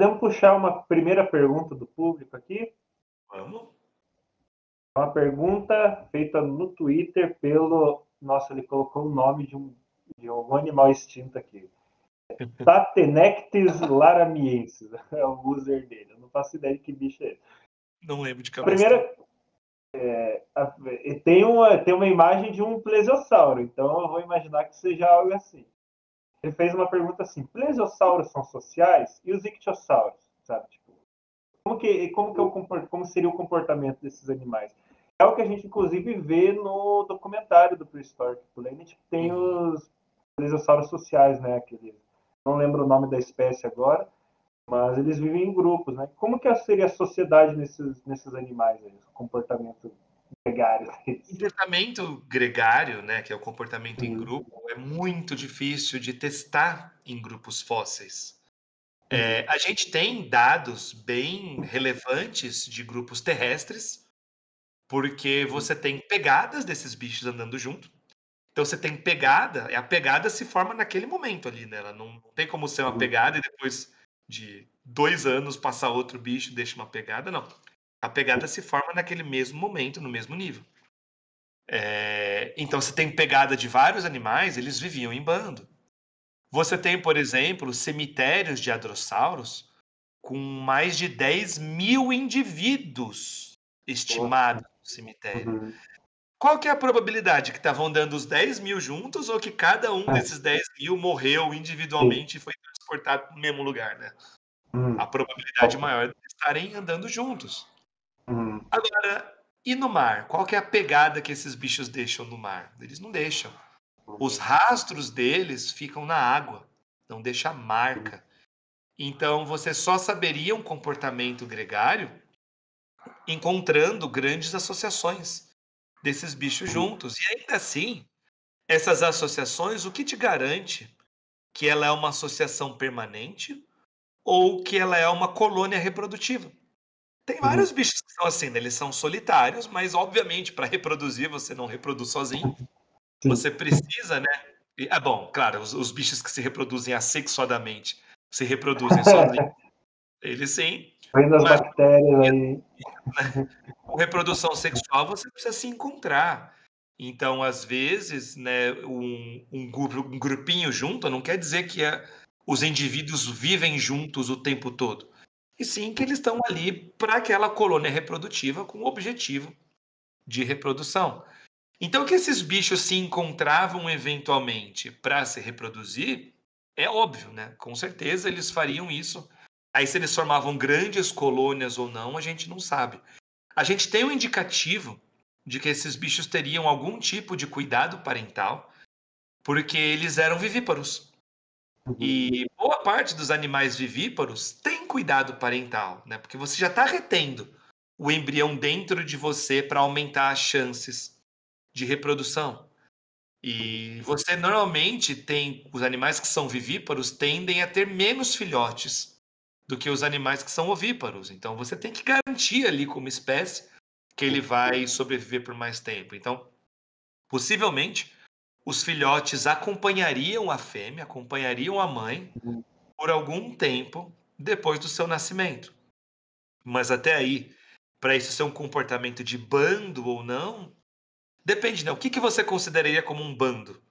podemos puxar uma primeira pergunta do público aqui? Vamos. Uma pergunta feita no Twitter pelo... Nossa, ele colocou o nome de algum animal extinto aqui. Tatenectes laramiensis é o user dele. Eu não faço ideia de que bicho é esse. Não lembro de A cabeça. primeira... tem uma imagem de um plesiosauro, então eu vou imaginar que seja algo assim. Ele fez uma pergunta assim: plesiosauros são sociais? E os ictiossauros? Sabe? Tipo, como seria o comportamento desses animais? É o que a gente, inclusive, vê no documentário do Prehistoric Planet, que tem os plesiosauros sociais, né? Aqueles, não lembro o nome da espécie agora, mas eles vivem em grupos, né? Como que seria a sociedade nesses animais aí, o comportamento gregário deles? O comportamento gregário, né, que é o comportamento em grupo, é muito difícil de testar em grupos fósseis. A gente tem dados bem relevantes de grupos terrestres, porque você tem pegadas desses bichos andando junto. Então você tem pegada, a pegada se forma naquele momento ali, né? Ela não tem como ser uma pegada e depois de 2 anos passar outro bicho e deixa uma pegada, não. A pegada se forma naquele mesmo momento, no mesmo nível. Então você tem pegada de vários animais, eles viviam em bando. Você tem, por exemplo, cemitérios de hadrossauros com mais de 10.000 indivíduos estimados no cemitério. Qual que é a probabilidade? Que estavam andando os 10.000 juntos ou que cada um desses 10.000 morreu individualmente e foi transportado para o mesmo lugar, né? A probabilidade maior de estarem andando juntos. Agora, e no mar? Qual que é a pegada que esses bichos deixam no mar? Eles não deixam. Os rastros deles ficam na água, não deixa marca. Então, você só saberia um comportamento gregário encontrando grandes associações desses bichos juntos. E ainda assim, essas associações, o que te garante que ela é uma associação permanente ou que ela é uma colônia reprodutiva? Tem vários bichos que são assim, né? Eles são solitários, mas obviamente para reproduzir você não reproduz sozinho. Você precisa, né? Bom, claro, os bichos que se reproduzem assexuadamente se reproduzem sozinhos. Eles sim. Vem das Mas bactérias aí. com reprodução sexual você precisa se encontrar. Então, às vezes, né, um grupinho junto não quer dizer que os indivíduos vivem juntos o tempo todo. E sim que eles estão ali para aquela colônia reprodutiva com o objetivo de reprodução. Então, que esses bichos se encontravam eventualmente para se reproduzir, é óbvio, né? Com certeza eles fariam isso. Aí, se eles formavam grandes colônias ou não, a gente não sabe. A gente tem um indicativo de que esses bichos teriam algum tipo de cuidado parental, porque eles eram vivíparos. E boa parte dos animais vivíparos tem cuidado parental, né? Porque você já está retendo o embrião dentro de você para aumentar as chances de reprodução. E você normalmente tem, os animais que são vivíparos tendem a ter menos filhotes do que os animais que são ovíparos. Então você tem que garantir ali como espécie que ele vai sobreviver por mais tempo. Então, possivelmente, os filhotes acompanhariam a fêmea, acompanhariam a mãe por algum tempo depois do seu nascimento. Mas até aí, para isso ser um comportamento de bando ou não, depende, né? O que você consideraria como um bando?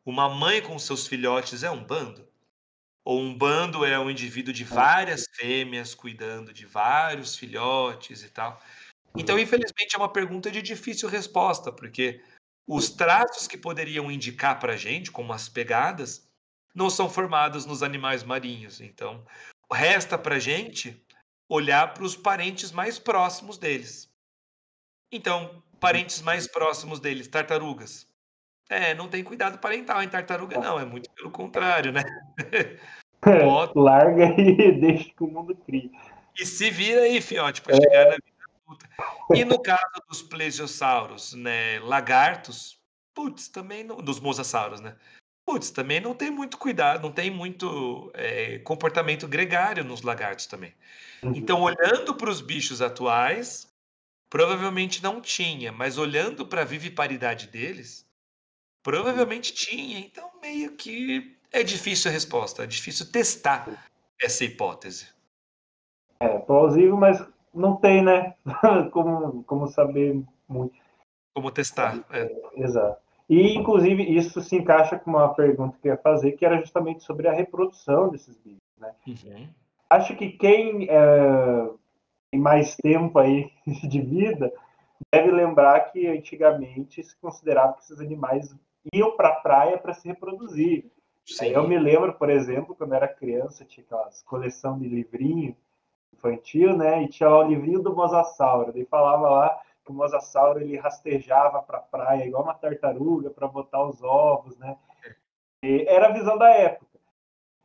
Uma mãe com seus filhotes é um bando? Ou um bando é um indivíduo de várias fêmeas cuidando de vários filhotes e tal? Então, infelizmente, é uma pergunta de difícil resposta, porque os traços que poderiam indicar para a gente, como as pegadas, não são formados nos animais marinhos. Então, resta para a gente olhar para os parentes mais próximos deles. Então, parentes mais próximos deles, tartarugas. Não tem cuidado parental em tartaruga, não. É muito pelo contrário, né? Bota Larga e deixa que o mundo crie. e se vira aí, fiote, para chegar na vida adulta. E no caso dos plesiosauros, né, lagartos, putz, também não, dos mosassauros, né? Putz, também não tem muito cuidado, não tem muito comportamento gregário nos lagartos também. Então, olhando para os bichos atuais, provavelmente não tinha, mas olhando para a viviparidade deles, provavelmente tinha. Então, meio que é difícil a resposta, é difícil testar essa hipótese. É plausível, mas não tem, né? Como saber muito. Como testar. Exato. E, inclusive, isso se encaixa com uma pergunta que eu ia fazer, que era justamente sobre a reprodução desses bichos, né? Uhum. Acho que quem tem mais tempo aí de vida deve lembrar que antigamente se considerava que esses animais iam para a praia para se reproduzir. Eu me Sim. lembro, por exemplo, quando eu era criança, tinha aquelas coleção de livrinho infantil, né? E tinha lá o livrinho do Mosasauro. Daí falava lá que o Mosasauro ele rastejava para a praia igual uma tartaruga para botar os ovos, né? E era a visão da época.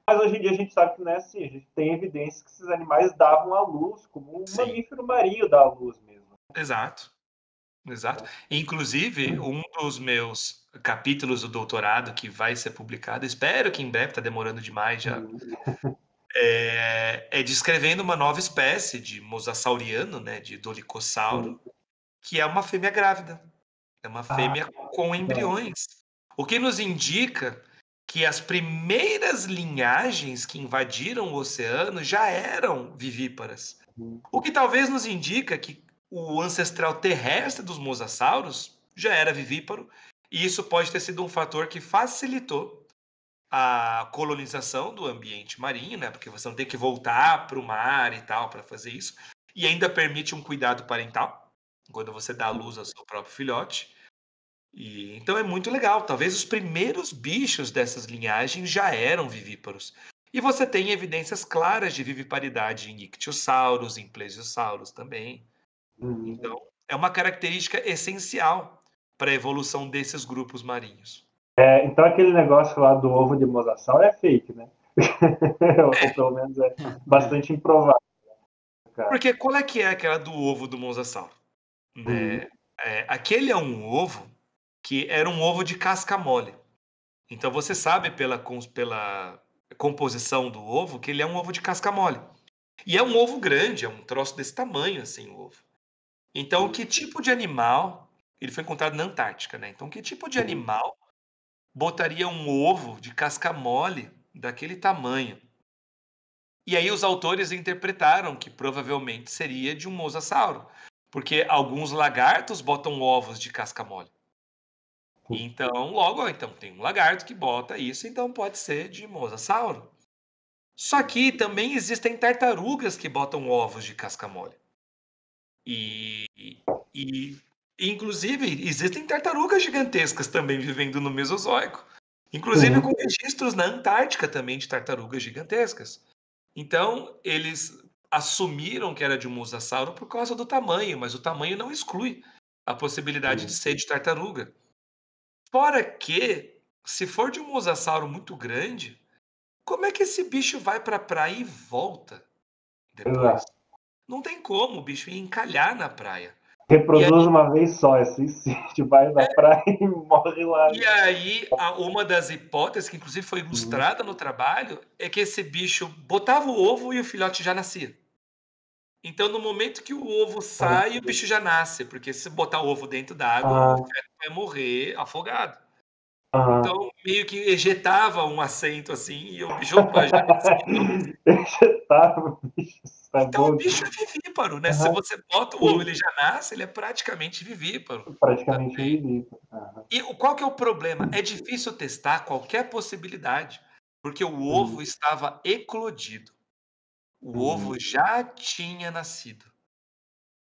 Mas hoje em dia a gente sabe que não é assim. A gente tem evidências que esses animais davam à luz, como um Sim. mamífero marinho dá à luz mesmo. Exato. Exato. Inclusive, um dos meus capítulos do doutorado que vai ser publicado, espero que em breve, está demorando demais já, é descrevendo uma nova espécie de mosasauriano, né, de dolicossauro, que é uma fêmea grávida. É uma Ah, fêmea com embriões. O que nos indica que as primeiras linhagens que invadiram o oceano já eram vivíparas. O que talvez nos indica que o ancestral terrestre dos mosassauros já era vivíparo, e isso pode ter sido um fator que facilitou a colonização do ambiente marinho, né? Porque você não tem que voltar para o mar e tal para fazer isso, e ainda permite um cuidado parental quando você dá à luz ao seu próprio filhote. E então é muito legal. Talvez os primeiros bichos dessas linhagens já eram vivíparos. E você tem evidências claras de viviparidade em ictiossauros, em plesiosauros também. Então, é uma característica essencial para a evolução desses grupos marinhos. então aquele negócio lá do ovo de mosasauro é fake, né? Ou pelo menos é bastante improvável, cara. Porque qual é que é aquela do ovo do mosasauro? Hum, Né? Aquele é um ovo que era um ovo de casca mole. Então você sabe pela composição do ovo que ele é um ovo de casca mole. E é um ovo grande, é um troço desse tamanho, assim, o ovo. Então, que tipo de animal. Ele foi encontrado na Antártica, né? Então, que tipo de animal botaria um ovo de casca mole daquele tamanho? E aí, os autores interpretaram que provavelmente seria de um mosasauro, porque alguns lagartos botam ovos de casca mole. Então, logo, então, tem um lagarto que bota isso, então pode ser de mosasauro. Só que também existem tartarugas que botam ovos de casca mole. E, e, inclusive, existem tartarugas gigantescas também vivendo no Mesozoico. Inclusive com registros na Antártica também de tartarugas gigantescas. Então, eles assumiram que era de um mosasauro por causa do tamanho, mas o tamanho não exclui a possibilidade de ser de tartaruga. Fora que, se for de um mosasauro muito grande, como é que esse bicho vai para a praia e volta depois? exato. Não tem como, o bicho ia encalhar na praia. E Reproduz uma vez só, é suicídio, vai na praia e morre lá. E aí, uma das hipóteses, que inclusive foi ilustrada no trabalho, é que esse bicho botava o ovo e o filhote já nascia. Então, no momento que o ovo sai, o bicho já nasce, porque se botar o ovo dentro da água, o Ah, feto vai morrer afogado. ah, Então, meio que ejetava um assento assim, e o bicho, opa, já nasci. Vegetável, bicho, isso é Então, o bom. bicho é vivíparo, né? Se Aham, você bota o ovo, sim, ele já nasce, ele é praticamente vivíparo. praticamente invisível. Aham. E qual que é o problema? É difícil testar qualquer possibilidade, porque o ovo estava eclodido. O ovo já tinha nascido.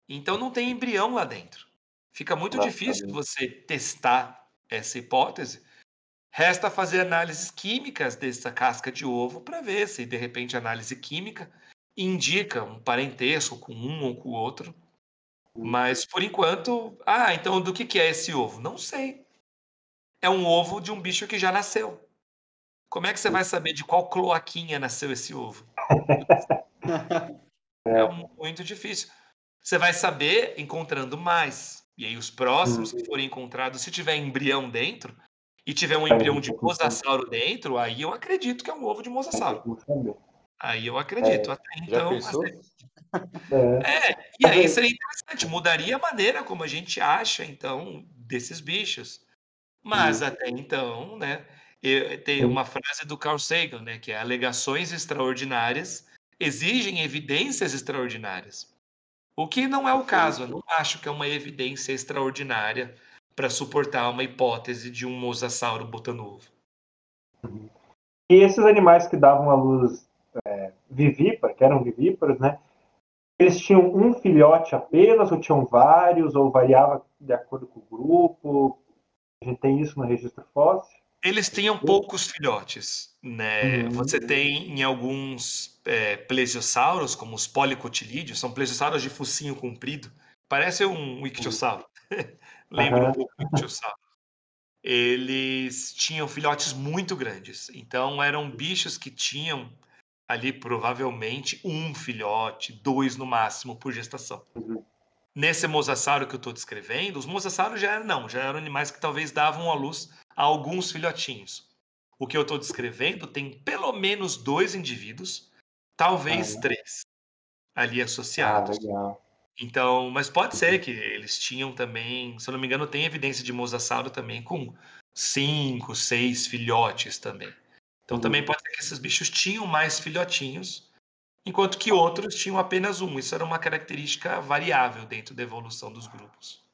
Então não tem embrião lá dentro. Fica muito difícil Exatamente. você testar essa hipótese. Resta fazer análises químicas dessa casca de ovo para ver se, de repente, a análise química indica um parentesco com um ou com o outro. Mas, por enquanto, então do que é esse ovo? Não sei. É um ovo de um bicho que já nasceu. Como é que você vai saber de qual cloaquinha nasceu esse ovo? É muito difícil. Você vai saber encontrando mais. E aí os próximos que forem encontrados, se tiver embrião dentro, e tiver um Aí embrião não de tem como saber. mosasauro dentro, aí eu acredito que é um ovo de Não tem mosasauro. como saber. Aí eu acredito. Até Já então, pensou? e aí seria interessante, mudaria a maneira como a gente acha, então, desses bichos. Mas até então, né, tem uma frase do Carl Sagan, né, que é alegações extraordinárias exigem evidências extraordinárias. O que não é o caso. Eu não acho que é uma evidência extraordinária para suportar uma hipótese de um mosasauro botando ovo. E esses animais que davam à luz vivípara, que eram vivíparos, né? Eles tinham um filhote apenas, ou tinham vários, ou variava de acordo com o grupo? A gente tem isso no registro fóssil? Eles tinham poucos filhotes, né? Uhum. Você tem em alguns plesiosauros, como os policotilídeos, são plesiosauros de focinho comprido, parece um ictiosauro, lembra um Aham. pouco o ictiosauro. Eles tinham filhotes muito grandes, então eram bichos que tinham ali provavelmente um filhote, 2 no máximo por gestação. Uhum. Nesse mosasauro que eu estou descrevendo, os mosasauros já eram animais que talvez davam à luz a alguns filhotinhos. O que eu estou descrevendo tem pelo menos 2 indivíduos, talvez Ah, 3, ali associados. legal. Então, mas pode ser Uhum. que eles tinham também, se eu não me engano, tem evidência de mosasauro também com 5, 6 filhotes também. Então também Uhum. pode ser que esses bichos tinham mais filhotinhos, enquanto que outros tinham apenas um. Isso era uma característica variável dentro da evolução dos grupos.